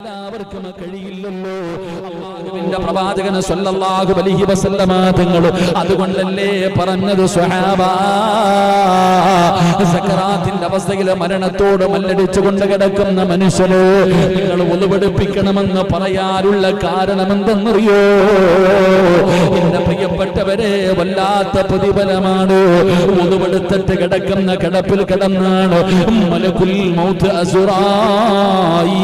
എല്ലാവർക്കും കഴിയില്ലല്ലോ. അല്ലാഹുവിന്റെ പ്രവാചകൻ സ്വല്ലല്ലാഹു അലൈഹി വസല്ലമ തങ്ങൾ അതുകൊണ്ടല്ലേ പറഞ്ഞത് സ്വഹാബാ, സക്കറാത്തിന്റെ അവസ്ഥയിൽ മരണത്തോട് മല്ലടിച്ചുകൊണ്ട് കിടക്കുന്ന മനുഷ്യന് നിങ്ങൾ ഉളുവെടുപ്പിക്കണമെന്ന് പറയാനുള്ള കാരണം എന്തെന്നറിയോ? എന്റെ പ്രിയപ്പെട്ടവരെ, വല്ലാത്ത പ്രതിഫലമാണ്. ഉളുവെടുത്തിട്ട് കിടക്കുന്ന കിടപ്പിൽ കിടന്നാണ് മലക്കുൽ മൗത്ത് അസുറായിൽ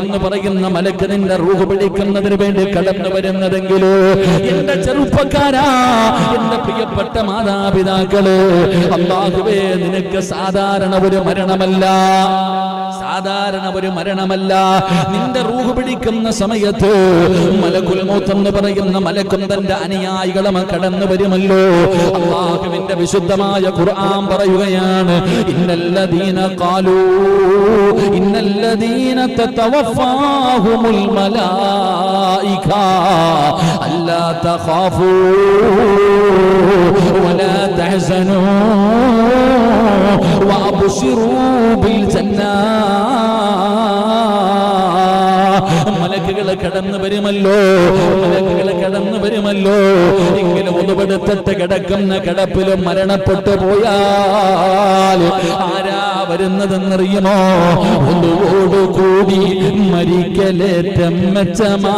എന്ന് പറയുന്ന മലക്ക് നിന്റെ റൂഹ് പിടിക്കുന്നതിന് വേണ്ടി കടന്നു വരുന്നതെങ്കിലോ, എന്റെ ചെറുപ്പക്കാരാ, എന്റെ പ്രിയപ്പെട്ട മാതാപിതാക്കള്, അല്ലാഹുവേ നിനക്ക് സാധാരണ ഒരു മരണമല്ല, സാധാരണ ഒരു മരണമല്ല. നിന്റെ റൂഹ് പിടിക്കുന്ന സമയത്ത് മലക്കുൽ മൗത്ത് എന്ന് പറയുന്ന മലക്കും തന്റെ അനുയായികളും കടന്നു വരുമല്ലോ. അല്ലാഹുവിന്റെ വിശുദ്ധമായ ഖുർആൻ പറയുകയാണ്, ഇന്നല്ലദീന ഖാലൂ ഇന്നല്ലദീന തതവഫാഹുമുൽ മലായിക അല്ലാ തഖാഫൂ വലാ തഹ്സനൂ വഅബ്ശിറൂ ബിൽ ജന്നാ. മലക്കുകൾ കടന്നു വരുമല്ലോ, മലക്കുകൾ കടന്നു വരുമല്ലോ. ഇങ്ങനെ ഉളുവെടുത്തിട്ട് കിടക്കുന്ന കിടപ്പിലും മരണപ്പെട്ടു പോയാൽ ആരാ വരുന്നതെന്നറിയുമോ? ഒന്നുകൂടി മരിക്കലേറ്റം മെച്ചമാ,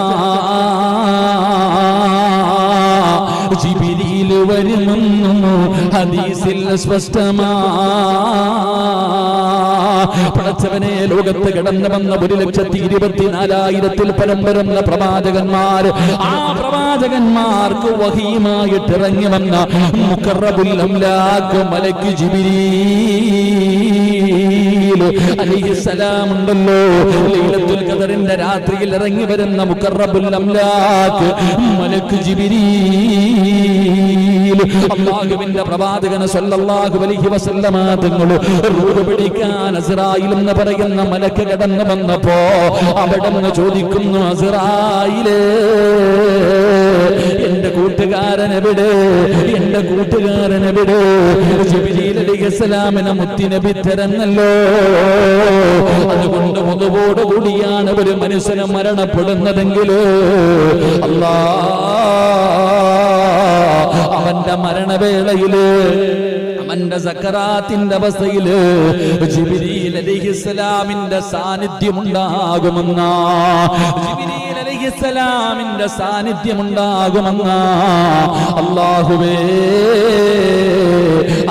ജിബ്രീൽ വരുമെന്നു ഹദീസിൽ സ്പഷ്ടമാ. പടച്ചവനെ, ലോകത്ത് കടന്നു വന്ന 1,24,000 പരം വരുന്ന പ്രവാചകന്മാർ, ആ പ്രവാചകന്മാർക്ക് വഹീമായിട്ട് ഇറങ്ങി വന്ന മുഖറബുൽ അംലാഖ് മലക്ക് ജിബ്രീൽ അലൈഹിസ്സലാം ഉണ്ടല്ലോ. ലൈലത്തുൽ ഖദറിന്റെ രാത്രിയിൽ ഇറങ്ങി വരുന്ന മുഖറബുൽ അംലാഖ് മലക്ക് ജിബ്രീൽ, അല്ലാഹുവിന്റെ പ്രവാചകൻ സ്വല്ലല്ലാഹു അലൈഹി വസല്ലമ തങ്ങൾ റൂഹ് പിടിക്കാൻ അസ്റായിൽ എന്ന് പറയുന്ന മലക്ക് കടന്നു വന്നപ്പോ അവിടുന്ന് ചോദിക്കുന്നു, അസ്റായിലേ, എന്റെ കൂട്ടുകാരൻ എവിടെ, എന്റെ കൂട്ടുകാരൻ എവിടെ? ജിബ്രീൽ അലൈഹിസ്സലാമിനെ മുത്തുനബി തരുന്നല്ലോ. അതുകൊണ്ട് മുതുവോട് കൂടിയാണ് ഒരു മനുഷ്യന് മരണപ്പെടുന്നതെങ്കിലോ അവന്റെ മരണവേളയില്, അവന്റെ സക്കറാത്തിന്റെ അവസ്ഥയില് ജിബ്രീൽ അലൈഹിസ്സലാമിന്റെ സാന്നിധ്യമുണ്ടാകുമെന്ന, ജിബ്രീൽ അലൈഹിസ്സലാമിന്റെ സാന്നിധ്യമുണ്ടാകുമെന്ന. അല്ലാഹുവേ,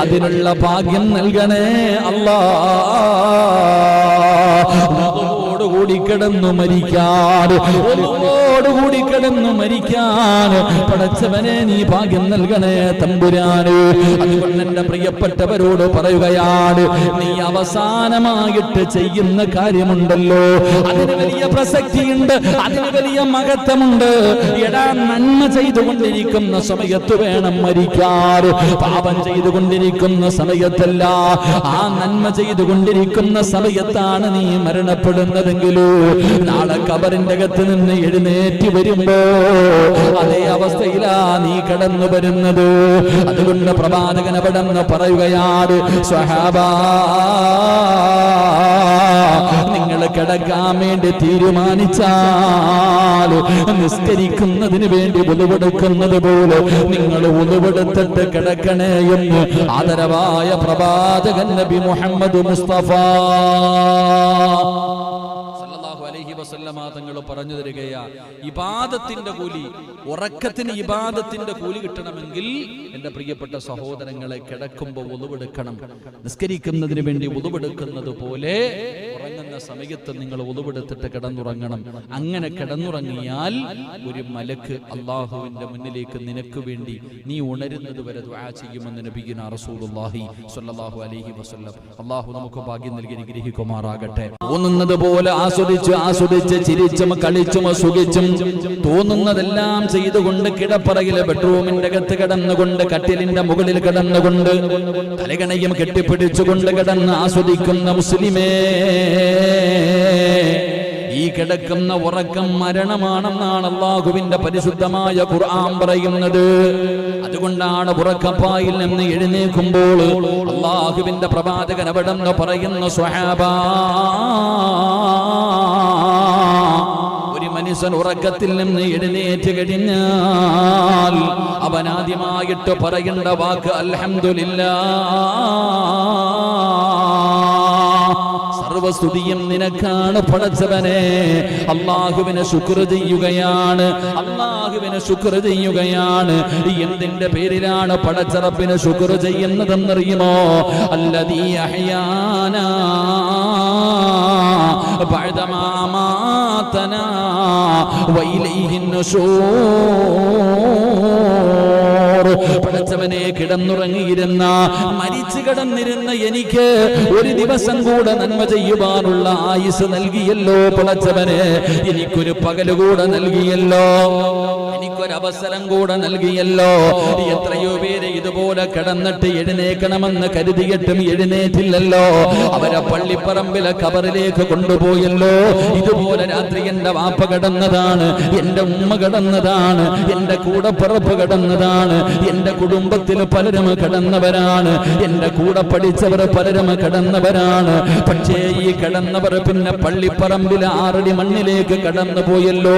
അതിനുള്ള ഭാഗ്യം നൽകണേ അല്ലാഹ്. കൂടി കിടന്നു മരിക്കാൻ, ഒന്നോടുകൂടി കിടന്നു മരിക്കാൻ പടച്ചവനെ നീ ഭാഗ്യം നൽകണേ തമ്പുരാന്. അതുകൊണ്ട് എന്റെ പ്രിയപ്പെട്ടവരോട് പറയുകയാണ്, നീ അവസാനമായിട്ട് ചെയ്യുന്ന കാര്യമുണ്ടല്ലോ, അതിന് വലിയ പ്രസക്തിയുണ്ട്, അതിന് വലിയ മഹത്വമുണ്ട്. എടാ, നന്മ ചെയ്തുകൊണ്ടിരിക്കുന്ന സമയത്ത് വേണം മരിക്കാൻ, പാപം ചെയ്തുകൊണ്ടിരിക്കുന്ന സമയത്തല്ല. ആ നന്മ ചെയ്തുകൊണ്ടിരിക്കുന്ന സമയത്താണ് നീ മരണപ്പെടുന്നത്. നാളെ ഖബറിന്റെ അകത്ത് നിന്ന് എഴുന്നേറ്റ് വരുമ്പോ അതേ അവസ്ഥയിലാ നീ കടന്നു വരുന്നത്. അതുകൊണ്ട് പ്രവാചകൻ അവിടെന്ന് പറയുകയാണ്, സ്വഹാബാ, നിങ്ങൾ കിടക്കാൻ വേണ്ടി തീരുമാനിച്ചാൽ നിസ്കരിക്കുന്നതിന് വേണ്ടി ഉളുവെടുക്കുന്നത് പോലെ നിങ്ങൾ ഉളുവെടുത്തിട്ട് കിടക്കണേ എന്ന് ആദരവായ പ്രവാചകൻ നബി മുഹമ്മദ് മുസ്തഫ തങ്ങൾ പറഞ്ഞു തരികയാ. ഇബാദത്തിന്റെ കൂലി, ഉറക്കത്തിന് ഇബാദത്തിന്റെ കൂലി കിട്ടണമെങ്കിൽ എന്റെ പ്രിയപ്പെട്ട സഹോദരങ്ങളെ, കിടക്കുമ്പോൾ ഉളുവെടുക്കണം. നിസ്കരിക്കുന്നതിന് വേണ്ടി ഉളുവെടുക്കുന്നത് പോലെ ഉറങ്ങുന്ന സമയത്ത് നിങ്ങൾ ഉളുവെടുത്തിട്ട് കിടന്നുറങ്ങണം. അങ്ങനെ കിടന്നുറങ്ങിയാൽ ഒരു മലക്ക് അല്ലാഹുവിന്റെ മുന്നിലേക്ക് നിനക്ക് വേണ്ടി നീ ഉണരുന്നത് വരെ ദുആ ചെയ്യുമെന്ന് നബിയുനാ റസൂലുള്ളാഹി സ്വല്ലല്ലാഹു അലൈഹി വസല്ലം. അല്ലാഹു നമുക്ക് ഭാഗ്യം നൽകി അനുഗ്രഹിക്കുമാറാകട്ടെ. തോന്നുന്നത് പോലെ ആസ്വദിച്ച് ചിരിച്ചും കളിച്ചും സുഖിച്ചും തോന്നുന്നതെല്ലാം ചെയ്തുകൊണ്ട് കിടപ്പറയിലെ ബെഡ്റൂമിന്റെ അകത്ത് കിടന്നുകൊണ്ട് കട്ടിലിന്റെ മുകളിൽ കിടന്നുകൊണ്ട് തലകണയും കെട്ടിപ്പിടിച്ചുകൊണ്ട് കിടന്ന് ആസ്വദിക്കുന്ന മുസ്ലിമേ, ഈ കിടക്കുന്ന ഉറക്കം മരണമാണെന്നാണ് അല്ലാഹുവിന്റെ പരിശുദ്ധമായ ഖുർആൻ പറയുന്നത്. അതുകൊണ്ടാണ് ഉറക്കപ്പായിൽ നിന്ന് എഴുന്നേൽക്കുമ്പോൾ അല്ലാഹുവിന്റെ പ്രവാചകൻ അവിടെന്ന് പറയുന്ന സ്വഹാബാ, ഒരു മനുഷ്യൻ ഉറക്കത്തിൽ നിന്ന് എഴുന്നേറ്റ് കഴിഞ്ഞാൽ അവൻ ആദ്യമായിട്ട് പറയേണ്ട വാക്ക് അൽഹംദുലില്ലാഹ്, സർവസ്തുതിയും നിനക്കാണ് പടച്ചവനെ. അല്ലാഹുവിനെ ശുക്ർ ചെയ്യുകയാണ്, അല്ലാഹുവിനെ ശുക്ർ ചെയ്യുകയാണ്. എന്തിന്റെ പേരിലാണ് പടച്ചറപ്പിനെ ശുക്ർ ചെയ്യുന്നതെന്നറിയുമോ? അല്ലദീ അഹ്യാനാ ബഅദമാ അമാതനാ വഇലൈഹിൻ നുശൂർ. പടച്ചവനെ, കിടന്നുറങ്ങിയിരുന്ന മരിച്ചു കിടന്നിരുന്ന എനിക്ക് ഒരു ദിവസം കൂടെ നന്മ ചെയ്യുവാനുള്ള ആയുസ് നൽകിയല്ലോ പടച്ചവനെ. എനിക്കൊരു പകല് കൂടെ നൽകിയല്ലോ, എനിക്കൊരവസരം കൂടെ നൽകിയല്ലോ. എത്രയോ പേര് ഇതുപോലെ കിടന്നിട്ട് എഴുന്നേക്കണമെന്ന് കരുതിയിട്ടും എഴുന്നേറ്റില്ലല്ലോ. അവരെ പള്ളിപ്പറമ്പിലെ കബറിലേക്ക് കൊണ്ടുപോയല്ലോ. ഇതുപോലെ രാത്രി എന്റെ വാപ്പ കിടന്നതാണ്, എന്റെ ഉമ്മ കിടന്നതാണ്, എന്റെ കൂടപ്പിറപ്പ് കിടന്നതാണ്, എന്റെ കുടുംബത്തിൽ പലരും കിടന്നവരാണ്, എന്റെ കൂടെ പഠിച്ചവർ പലരും കിടന്നവരാണ്. പക്ഷേ ഈ കിടന്നവർ പിന്നെ പള്ളിപ്പറമ്പിലെ 6 അടി മണ്ണിലേക്ക് കടന്നു പോയല്ലോ.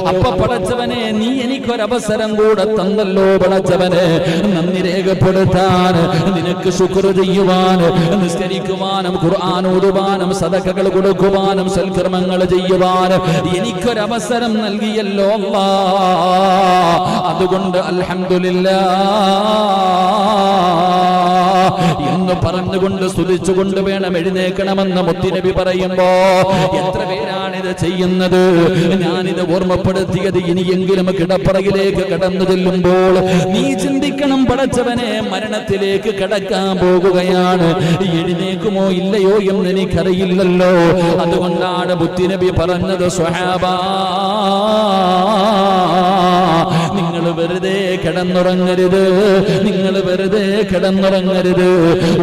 അപ്പൊ പടച്ചവനെ, നീ എനിക്കൊരവസരം കൂടെ തന്നല്ലോ പടച്ചവനെ. നന്ദി രേഖപ്പെടുത്താൻ, നിനക്ക് ശുക്ർ ചെയ്യുവാൻ, നിസ്കരിക്കുവാനും ഖുർആൻ ഓതുവാനും സദഖകൾ കൊടുക്കുവാനും സൽക്കർമ്മങ്ങൾ ചെയ്യുവാൻ എനിക്കൊരവസരം നൽകിയല്ലോ അല്ലാഹ്. അതുകൊണ്ട് അൽഹംദുലില്ലാഹ് എന്ന് പറഞ്ഞുകൊണ്ട് സ്തുതിച്ചുകൊണ്ട് വേണം എഴുന്നേക്കണമെന്ന് മുത്തുനബി പറയുമ്പോ എത്ര പേരാണിത് ചെയ്യുന്നത്? ഞാനിത് ഓർമ്മപ്പെടുത്തിയത് ഇനിയെങ്കിലും കിടപ്പറയിലേക്ക് കടന്നു ചെല്ലുമ്പോൾ നീ ചിന്തിക്കണം, പടച്ചവനെ, മരണത്തിലേക്ക് കടക്കാൻ പോകുകയാണ്, എഴുന്നേക്കുമോ ഇല്ലയോ എന്ന് എനിക്കറിയില്ലല്ലോ. അതുകൊണ്ടാണ് മുത്തുനബി പറഞ്ഞത്, സ്വഹാബാ, നിങ്ങൾ വെറുതെ കിടന്നുറങ്ങരുത്, നിങ്ങൾ വെറുതെ കിടന്നുറങ്ങരുത്.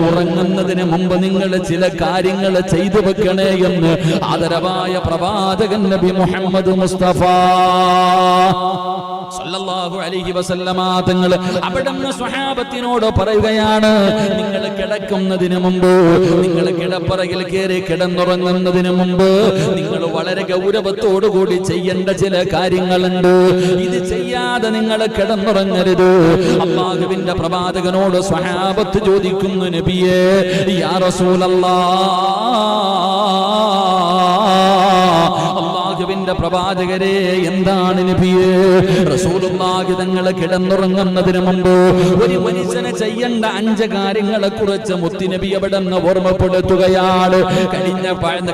ഉറങ്ങുന്നതിന് മുമ്പ് നിങ്ങൾ ചില കാര്യങ്ങൾ ചെയ്തു വെക്കണേ എന്ന് ആദരവായ പ്രവാചകൻ നബി മുഹമ്മദ് മുസ്തഫ സല്ലല്ലാഹു അലൈഹി വസല്ലമ തങ്ങൾ അവിടുന്ന് സ്വഹാബത്തിനോട് പറയുകയാണ്, നിങ്ങൾ കിടക്കുന്നതിന് മുമ്പ്, നിങ്ങൾ കിടപ്പറയിൽ കയറി കിടന്നുറങ്ങുന്നതിന് മുമ്പ് നിങ്ങൾ വളരെ ഗൗരവത്തോടുകൂടി ചെയ്യേണ്ട ചില കാര്യങ്ങളുണ്ട്. ഇത് ചെയ്യാതെ നിങ്ങൾ കിടന്നുറങ്ങരുത്. അല്ലാഹുവിന്റെ പ്രവാചകനോട് സ്വഹാബത്ത് ചോദിക്കുന്നു, നബിയേ, യാ റസൂലല്ലാഹ്, അല്ലാഹുവിന്റെ പ്രവാചകരെ, എന്താണ് നബിയേ? റസൂലുള്ളാഹി തങ്ങൾ കിടന്നുറങ്ങുന്നതിന് മുമ്പ് ഒരു മനുഷ്യനെ ചെയ്യേണ്ട 5 കാര്യങ്ങളെ കുറിച്ച് മുത്തുനബി അവിടുന്ന് ഓർമ്മപ്പെടുത്തുകയാണ്.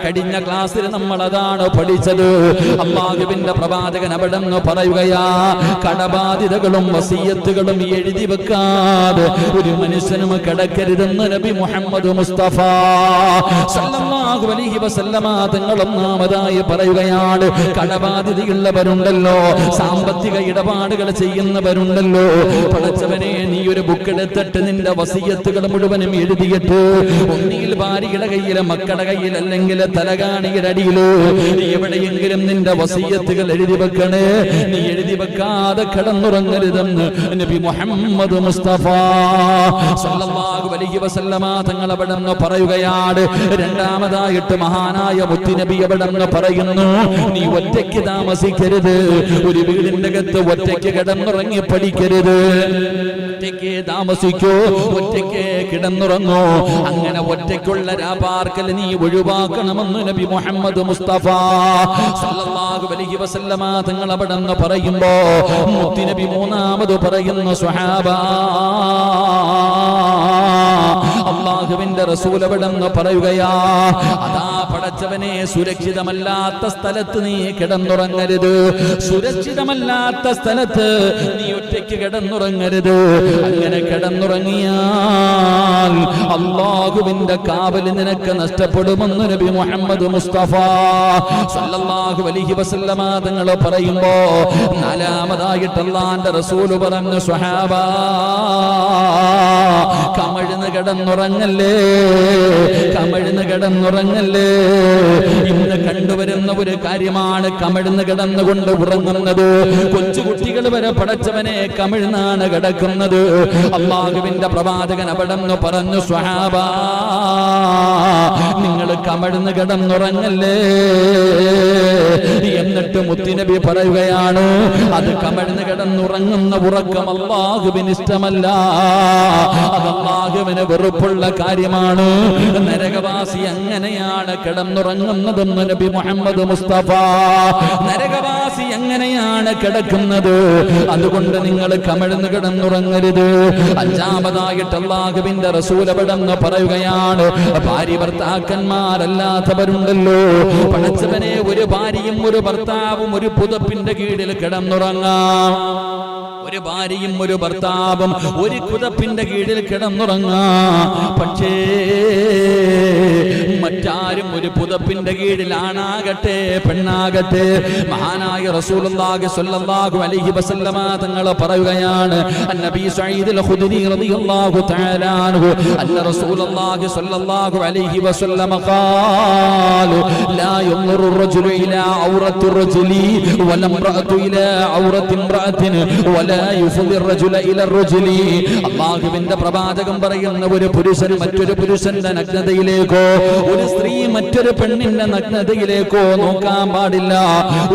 കഴിഞ്ഞ ക്ലാസ്സിൽ നമ്മൾ അതാണ് പഠിച്ചത്. അല്ലാഹുവിന്റെ പ്രവാചകൻ അവിടുന്ന് പറയുകയാ, കടബാധ്യതകളും വസിയത്തുകളും എഴുതി വെക്കാതെ ഒരു മനുഷ്യനും കിടക്കരുതെന്ന് നബി മുഹമ്മദ് മുസ്തഫ സല്ലല്ലാഹു അലൈഹി വസല്ലമ തങ്ങൾ ഒന്നാമതായി പറയുകയാണ്. കടബാധ്യതയുള്ളവരുണ്ടല്ലോ, സാമ്പത്തിക ഇടപാടുകൾ ചെയ്യുന്നവരുണ്ടല്ലോ, പടച്ചവനെ, നീ ഒരു ബുക്ക് എടുത്തിട്ട് നിന്റെ വസിയത്തുകൾ മുഴുവനും എഴുതിയിട്ട് ഒന്നിയിൽ ഭാര്യയുടെ കയ്യിൽ, മക്കളുടെ കയ്യിൽ, അല്ലെങ്കിൽ തലകാണിയുടെ അടിയിലോ എവിടെയെങ്കിലും നിന്റെ വസിയത്തുകൾ എഴുതി വെക്കണേ. നീ എഴുതി വെക്കാതെ കിടന്നുറങ്ങരുതെന്ന് നബി മുഹമ്മദ് മുസ്തഫ സല്ലല്ലാഹു അലൈഹി വസല്ലമ തങ്ങൾ അവിടുന്ന് പറയുകയാണ്. രണ്ടാമതായിട്ട് മഹാനായ മുത്തുനബി അവിടുന്ന് പറയുന്നു, നീ ഒറ്റയ്ക്ക് താമസിക്കരുത്, ഒരു വീടിന്റെ അകത്ത് ഒറ്റയ്ക്ക് കിടന്നുറങ്ങി പഠിക്കരുത്. ഒറ്റയ്ക്ക് താമസിക്കോ, ഒറ്റയ്ക്ക് കിടന്നുറങ്ങോ. അങ്ങനെ ഒറ്റയ്ക്കുള്ള രാപാർക്കൽ നീ ഒഴിവാക്കണമെന്ന് നബി മുഹമ്മദ് മുസ്തഫ സല്ലല്ലാഹു അലൈഹി വസല്ലമ തങ്ങൾ അവിടുന്ന് പറയുമ്പോ മുത്തുനബി മൂന്നാമത് പറയുന്നു, സ്വഹാബാ, അല്ലാഹുവിന്റെ റസൂൽ അവിടുന്ന് പറയുകയാ, അതാ പടച്ചവനെ, സുരക്ഷിതമല്ലാത്ത സ്ഥലത്ത് നീ കിടന്നുറങ്ങരുത്. സുരക്ഷിതമല്ലാത്ത സ്ഥലത്ത് നീ ഒറ്റയ്ക്ക് കിടന്നുറങ്ങരുത്. അങ്ങനെ കിടന്നുറങ്ങിയാൽ അല്ലാഹുവിന്റെ കാവല് നിനക്ക് നഷ്ടപ്പെടുമെന്ന് നബി മുഹമ്മദ് മുസ്തഫ സല്ലല്ലാഹു അലൈഹി വസല്ലമ തങ്ങൾ പറയുമ്പോ നാലാമതായിട്ട് അല്ലാഹുവിന്റെ റസൂൽ പറഞ്ഞു, സ്വഹാബ കമഴ്ന്ന് കിടന്നുറങ്ങല്ലേ, കമഴ്ന്ന് കിടന്നുറങ്ങല്ലേ. ഇന്ന് കണ്ടുവരുന്ന ഒരു കാര്യമാണ് കമഴ്ന്ന് കിടന്നുകൊണ്ട് ഉറങ്ങുന്നത്. കൊച്ചുകുട്ടികൾ വരെ പടച്ചവനെ കമിഴ്ന്നാണ് കിടക്കുന്നത്. അല്ലാഹുവിന്റെ പ്രവാചകൻ അവിടെന്ന് പറഞ്ഞു, സ്വഹാബ നിങ്ങൾ കമഴ്ന്ന് കിടന്നുറങ്ങല്ലേ. എന്നിട്ട് മുത്തുനബി പറയുകയാണ്, അത് കമഴ്ന്ന് കിടന്നുറങ്ങുന്ന ഉറക്കം അല്ലാഹുവിന് ഇഷ്ടമല്ല, അത് അല്ലാഹുവിന് വെറുപ്പുള്ള കാര്യമാണ്. നരകവാസി അങ്ങനെയാണ് കിടന്നുറങ്ങുന്നതെന്ന് നബി മുഹമ്മദ് മുസ്തഫ. നരകവാസി എങ്ങനെയാണ് കിടക്കുന്നത്, അതുകൊണ്ട് നിങ്ങൾ കമഴ്ന്ന് കിടന്നുറങ്ങരുത്. അഞ്ചാമതായിട്ട് അല്ലാഹുവിന്റെ റസൂൽ അവിടെന്ന് പറയുകയാണ്, ഭാര്യ ഭർത്താക്കന്മാരല്ലാത്തവരുണ്ടല്ലോ, പടച്ചവനെ ഒരു ഭാര്യയും ഒരു ഭർത്താവും ഒരു പുതപ്പിന്റെ കീഴിൽ കിടന്നുറങ്ങാം. ഒരു ഭാര്യയും ഒരു ഭർത്താവും ഒരു പുതപ്പിന്റെ കീഴിൽ കിടന്നുറങ്ങാം. പക്ഷേ മറ്റാരും ഒരു പുതപ്പിന്റെ കീഴിൽ ആണാകട്ടെ പെണ്ണാകട്ടെ. മഹാനായ റസൂലുള്ളാഹി സ്വല്ലല്ലാഹു അലൈഹി വസല്ലമ തങ്ങൾ പറയുകയാണ്, നബി സഈദ് അൽ ഖുദരി റളിയല്ലാഹു തആല അൻഹു അന്ന റസൂലുള്ളാഹി സ്വല്ലല്ലാഹു അലൈഹി വസല്ലമ ഖാല ലാ യൻദുറു الرجل ഇലാ ഔറത്തി الرجل വല ഇംറഅതു ഇലാ ഔറത്തി ഇംറഅത്തിൻ വലാ യുഫദി الرجل ഇലാ الرجل. അല്ലാഹുവിന്റെ പ്രവാചകൻ പറയുന്ന, ഒരു പുരുഷൻ മറ്റൊരു പുരുഷന്റെ നഗ്നതയിലേക്കോ ഒരു സ്ത്രീ മറ്റൊരു പെണ്ണിന്റെ നഗ്നതയിലേക്കോ നോക്കാൻ പാടില്ല.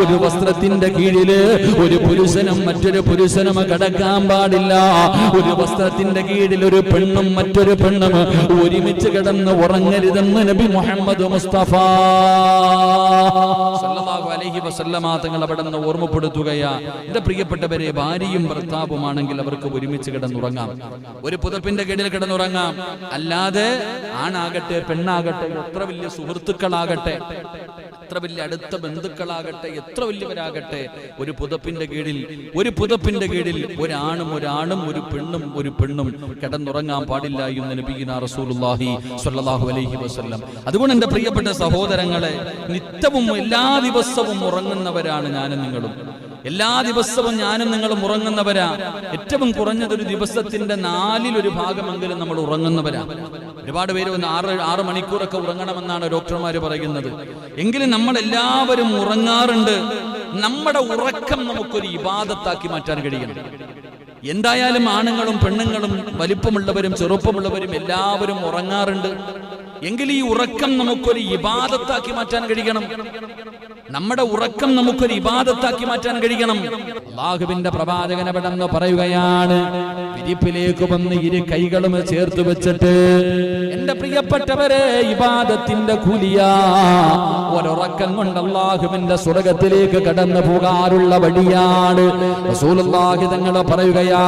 ഒരു വസ്ത്രത്തിന്റെ കീഴില് ഒരു പുരുഷനും മറ്റൊരു പുരുഷനും കിടക്കാൻ പാടില്ല. ഒരു വസ്ത്രത്തിന്റെ കീഴിൽ ഒരു പെണ്ണും മറ്റൊരു പെണ്ണും ഒരുമിച്ച് കിടന്ന് ഉറങ്ങരുതെന്ന് നബി മുഹമ്മദ് മുസ്തഫ സല്ലല്ലാഹു അലൈഹി വസല്ലമ തങ്ങൾ അവിടെ നിന്ന് ഓർമ്മപ്പെടുത്തുകയാ, എന്റെ പ്രിയപ്പെട്ടവരെ, ഭാര്യയും ഭർത്താവുമാണെങ്കിൽ അവർക്ക് ഒരുമിച്ച് കിടന്നുറങ്ങാം, ഒരു പുതപ്പിന്റെ കീഴിൽ കിടന്നുറങ്ങാം. അല്ലാതെ ആണാകട്ടെ പെണ്ണാകട്ടെ, എത്ര വലിയ സുഹൃത്തുക്കളാകട്ടെ, എത്ര വലിയ അടുത്ത ബന്ധുക്കളാകട്ടെ, എത്ര വലിയവരാകട്ടെ, ഒരു പുതപ്പിന്റെ കീഴിൽ ഒരാണും ഒരു പെണ്ണും കിടന്നുറങ്ങാൻ പാടില്ല എന്ന് നബിയിനാ റസൂലുള്ളാഹി സ്വല്ലല്ലാഹു അലൈഹി വസല്ലം. അതുകൊണ്ട് എന്റെ പ്രിയപ്പെട്ട സഹോദരങ്ങളെ, നിത്യവും എല്ലാ ദിവസവും ഉറങ്ങുന്നവരാണ് ഞാനും നിങ്ങളും. എല്ലാ ദിവസവും ഞാനും നിങ്ങളും ഉറങ്ങുന്നവരാ. ഏറ്റവും കുറഞ്ഞത് ഒരു ദിവസത്തിന്റെ 4/1 ഭാഗമെങ്കിലും നമ്മൾ ഉറങ്ങുന്നവരാ. ഒരുപാട് പേര് 6 മണിക്കൂറൊക്കെ ഉറങ്ങണമെന്നാണ് ഡോക്ടർമാർ പറയുന്നത്. എങ്കിലും നമ്മൾ എല്ലാവരും ഉറങ്ങാറുണ്ട്. നമ്മുടെ ഉറക്കം നമുക്കൊരു ഇബാദത്താക്കി മാറ്റാൻ കഴിയണം. എന്തായാലും ആണുങ്ങളും പെണ്ണുങ്ങളും വലിപ്പമുള്ളവരും ചെറുപ്പമുള്ളവരും എല്ലാവരും ഉറങ്ങാറുണ്ട്. എങ്കിൽ ഈ ഉറക്കം നമുക്കൊരു ഇബാദത്താക്കി മാറ്റാൻ കഴിയണം. നമ്മുടെ ഉറക്കം നമുക്കൊരു ഇബാദത്താക്കി മാറ്റാൻ കഴിയണം. അല്ലാഹുവിന്റെ പ്രവാചകൻ അവിടെന്ന് പറയുകയാണ്, വിരിപ്പിലേക്ക് വന്ന് ഇരു കൈകളും ചേർത്ത് വെച്ചിട്ട്, എന്റെ പ്രിയപ്പെട്ടവരെ, ഇബാദത്തിന്റെ കൂലിയാ. ഒരൊറക്കം കൊണ്ട് അല്ലാഹുവിന്റെ സ്വർഗ്ഗത്തിലേക്ക് കടന്നു പോകാനുള്ള വഴിയാണ്. റസൂലുള്ളാഹി തങ്ങൾ പറയുകയാ,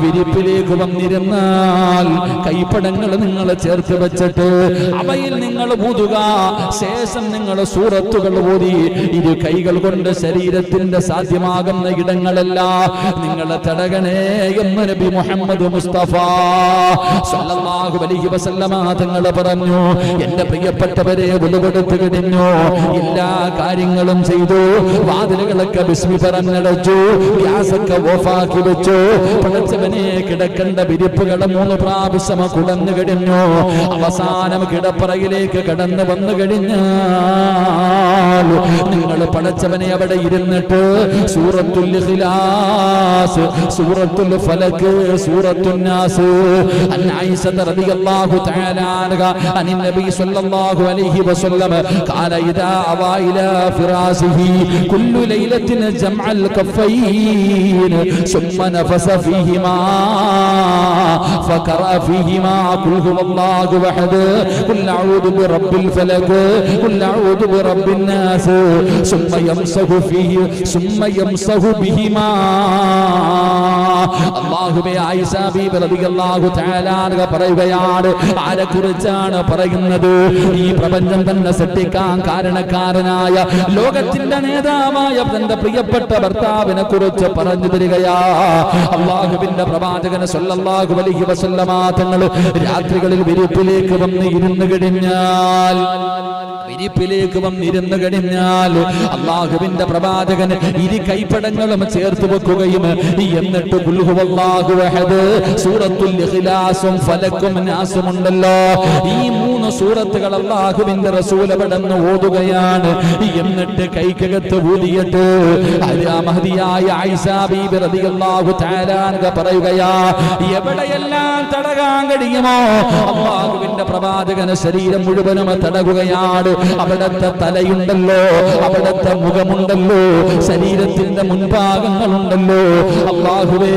വിരിപ്പിലേക്ക് വന്നിരുന്നാൽ കൈപ്പടങ്ങൾ നിങ്ങൾ ചേർത്ത് വെച്ചിട്ട് അവയിൽ നിങ്ങൾ ഊതുക. ശേഷം നിങ്ങൾ സൂറത്തുകൾ ഓതി ഇരു കൈകൾ കൊണ്ട് ശരീരത്തിന്റെ സാധ്യമാകുന്ന ഇടങ്ങളെല്ലാം നിങ്ങൾ തടകണേ എന്ന് നബി മുഹമ്മദ് മുസ്തഫ സല്ലല്ലാഹു അലൈഹി വസല്ലമ തങ്ങൾ പറഞ്ഞു. എന്റെ പ്രിയപ്പെട്ടവരെ, ഉളുവെടുത്ത് കഴിഞ്ഞു, എല്ലാ കാര്യങ്ങളും ചെയ്തു, വാതിലുകളൊക്കെ ബിസ്മി പറഞ്ഞടച്ചു, ഗ്യാസൊക്കെ ഓഫാക്കി വെച്ചു, പടച്ചവനെ കിടക്കേണ്ട വിരിപ്പുകൾ 3 പ്രാവശ്യം കുടന്നു കഴിഞ്ഞു. അവസാനം കിടപ്പറയിലേക്ക് കടന്നു വന്നു കഴിഞ്ഞാൽ നിങ്ങൾ പടച്ചവനെ അവിടെ ഇരുന്നിട്ട് സൂറത്തുൽ ഇഖ്ലാസ്, സൂറത്തുൽ ഫലക്, സൂറത്തുൻ നാസ്, അൻ ആയിഷ റളിയല്ലാഹു തആല അൻഹ അനി നബി സ്വല്ലല്ലാഹു അലൈഹി വസല്ലം ഖാല ഇദാ അവ ഇലാ ഫിറാസിഹി കുല്ലു ലൈലത്തിൻ ജംഅൽ കഫൈൻ സുമ്മ നഫസ ഫീഹിമാ ഫഖറ ഫീഹിമാ ഖുൽ ഹുവല്ലാഹു അഹദ് ഖുൽ അഊദു ബിറബ്ബിൽ ഫലക് ഖുൽ അഊദു ബിറബ്ബിൻ നാസ് സുമ്മ യംസഹു ഫീഹി സുമ്മ യംസഹു ബിഹിമാ. അല്ലാഹുവേ, ആയിഷ ബീബി റളിയല്ലാഹു തആല അൻഹ പറയുകയാണ്, ആരൊക്കെ കുറിച്ചാണ് പറയുന്നത്. ഈ പ്രപഞ്ചം തന്നെ സൃഷ്ടിക്കാൻ കാരണക്കാരനായ ലോകത്തിന്റെ നേതാവായ തന്റെ പ്രിയപ്പെട്ട ഭർത്താവിനെ കുറിച്ച് പറഞ്ഞു തരികയാ. അല്ലാഹുവിന്റെ പ്രവാചകൻ സല്ലല്ലാഹു അലൈഹി വസല്ലമ തങ്ങൾ രാത്രികളിൽ വിരിപ്പിലേക്ക് വന്ന് ഇരുന്നു കഴിഞ്ഞാൽ അല്ലാഹുവിന്റെ പ്രവാചകൻ ഇരു കൈപ്പടങ്ങളും ചേർത്ത് വെക്കുകയും എന്നിട്ട് ഖുൽ ഹുവല്ലാഹു അഹദ്, സൂറത്തുൽ ഇഖ്ലാസും ഫലക്കും നാസും ഉണ്ടല്ലോ, ഈ 3 സൂറത്തുകൾ അല്ലാഹുവിന്റെ റസൂൽ അവിടുന്ന് ഓതുകയാണ്. എന്നിട്ട് കൈക്കകത്ത് ഊതിയിട്ട് മഹദിയായ ആയിഷ ബീബി റളിയല്ലാഹു തആല അൻഹ പറയുകയാ, എവിടെയെല്ലാം തടകാൻ കഴിയുമോ അല്ലാഹുവിന്റെ പ്രവാചകന് ശരീരം മുഴുവനും തടകുകയാണ്. അവിടുത്തെ തലയുണ്ടല്ലോ, അവിടുത്തെ മുഖമുണ്ടല്ലോ, ശരീരത്തിന്റെ മുൻഭാഗങ്ങളുണ്ടല്ലോ. അല്ലാഹുവേ,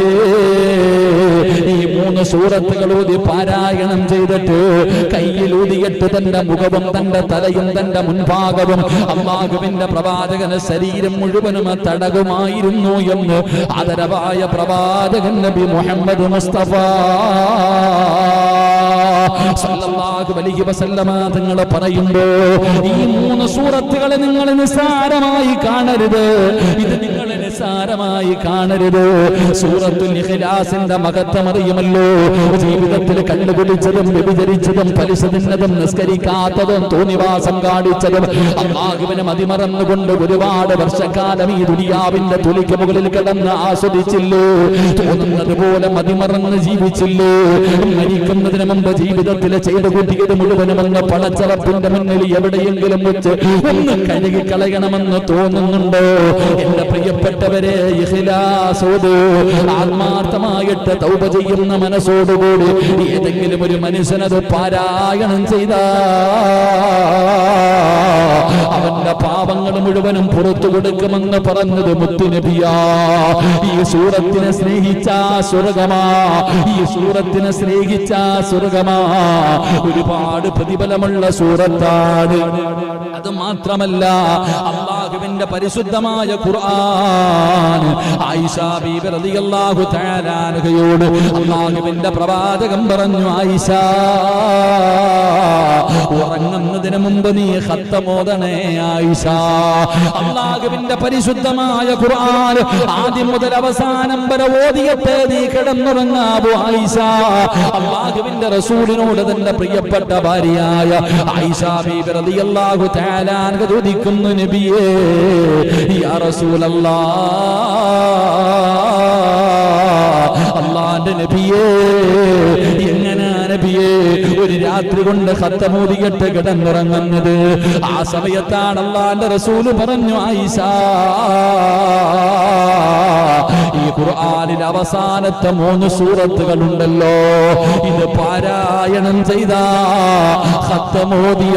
ഈ 3 സൂറത്തുകൾ ഓതി പാരായണം ചെയ്തിട്ട് കയ്യിലൂതിയിട്ട് തന്റെ മുഖവും തന്റെ തലയും തന്റെ മുൻഭാഗവും അല്ലാഹുവിന്റെ പ്രവാചകന് ശരീരം മുഴുവനും തടകുമായിരുന്നു എന്ന് ആദരവായ പ്രവാചകൻ നബി മുഹമ്മദ് മുസ്തഫ സല്ലല്ലാഹു അലൈഹി വസല്ലമ തങ്ങൾ പറയുമ്പോ ഈ 3 സൂറത്തുകളെ നിങ്ങൾ നിസ്സാരമായി കാണരുത്. ഇത് നിങ്ങൾ നിസ്സാരമായി കാണരുത്. സൂറത്തുൽ ഇഖ്ലാസിന്റെ മഹത്വം അറിയുമല്ലോ. ജീവിതത്തിൽ കണ്ടുപിടിച്ചതും വ്യഭിചരിച്ചതും പലിശ തിന്നതും നിസ്കരിക്കാത്തതും തോന്നിവാസം കാണിച്ചതും അല്ലാഹുവിനെ മതിമറന്നുകൊണ്ട് ഒരുപാട് വർഷക്കാലം ഈ ദുനിയാവിന്റെ തുലിക്ക് മുകളിൽ കിടന്ന് ആസ്വദിച്ചില്ലേ? തോന്നുന്നത് പോലെ മതിമറന്ന് ജീവിച്ചില്ലേ? മരിക്കുന്നതിന് മുമ്പ് ജീവിതത്തിൽ ചെയ്തു കൂട്ടിയത് മുഴുവനുമെന്ന് പണച്ചറപ്പിന്റെ മുന്നിൽ എവിടെയെങ്കിലും വെച്ച് ഒന്ന് കഴുകി കളയണമെന്ന് തോന്നുന്നുണ്ടോ? എന്റെ പ്രിയപ്പെട്ടവരെ, ഇഖ്ലാസോട് ആത്മാർത്ഥമായിട്ട് തൗബ ചെയ്യുന്ന മനസ്സോടുകൂടി ഏതെങ്കിലും ഒരു മനുഷ്യനത് പാരായണം ചെയ്താ അവന്റെ പാപങ്ങൾ മുഴുവനും പുറത്തു കൊടുക്കുമെന്ന് പറഞ്ഞത് മുത്തുനബിയാ. ഈ സൂറത്തിനെ സ്നേഹിച്ച സ്വർഗമാ, ഈ സൂറത്തിനെ സ്നേഹിച്ച സ്വർഗമാ. ഒരുപാട് പ്രതിഫലമുള്ള സൂറത്താണ്. അത് മാത്രമല്ല, അല്ലാഹുവിന്റെ പരിശുദ്ധമായ ഖുർആൻ ആയിഷ ബീബി റളിയല്ലാഹു തആല അൻഹയോട് അല്ലാഹുവിന്റെ പ്രവാചകൻ പറഞ്ഞു, ആയിഷ, ഉറങ്ങുന്നതിന് മുമ്പ് നീ ഖത്തം ഓതണേ ആയിഷ. അല്ലാഹുവിന്റെ പരിശുദ്ധമായ ഖുർആൻ ആദ്യം മുതൽ അവസാനം വരെ ഓതിയിട്ട് നീ കിടന്നുറങ്ങാവൂ ആയിഷ. അല്ലാഹുവിന്റെ റസൂലിനോട് തന്റെ പ്രിയപ്പെട്ട ഭാര്യയായ ആയിഷ ബീബി റളിയല്ലാഹു തആല അൻഹ ചോദിക്കുന്നു, നബിയേ, യാ റസൂലല്ലാഹ്, അല്ലാഹുവിന്റെ നബിയേ, എങ്ങനെ നബിയേ ഒരു രാത്രി കൊണ്ട് ഖത്തമൂതിയിട്ട് കിടന്നുറങ്ങുന്നത്? ആ സമയത്താണ് അല്ലാഹുവിന്റെ റസൂൽ പറഞ്ഞു, ആയിഷ, ഈ ഖുർആനിൽ അവസാനത്തെ 3 സൂറത്തുകൾ ഉണ്ടല്ലോ, ഇത് പാരായണം ചെയ്ത ഖത്തമോദിയ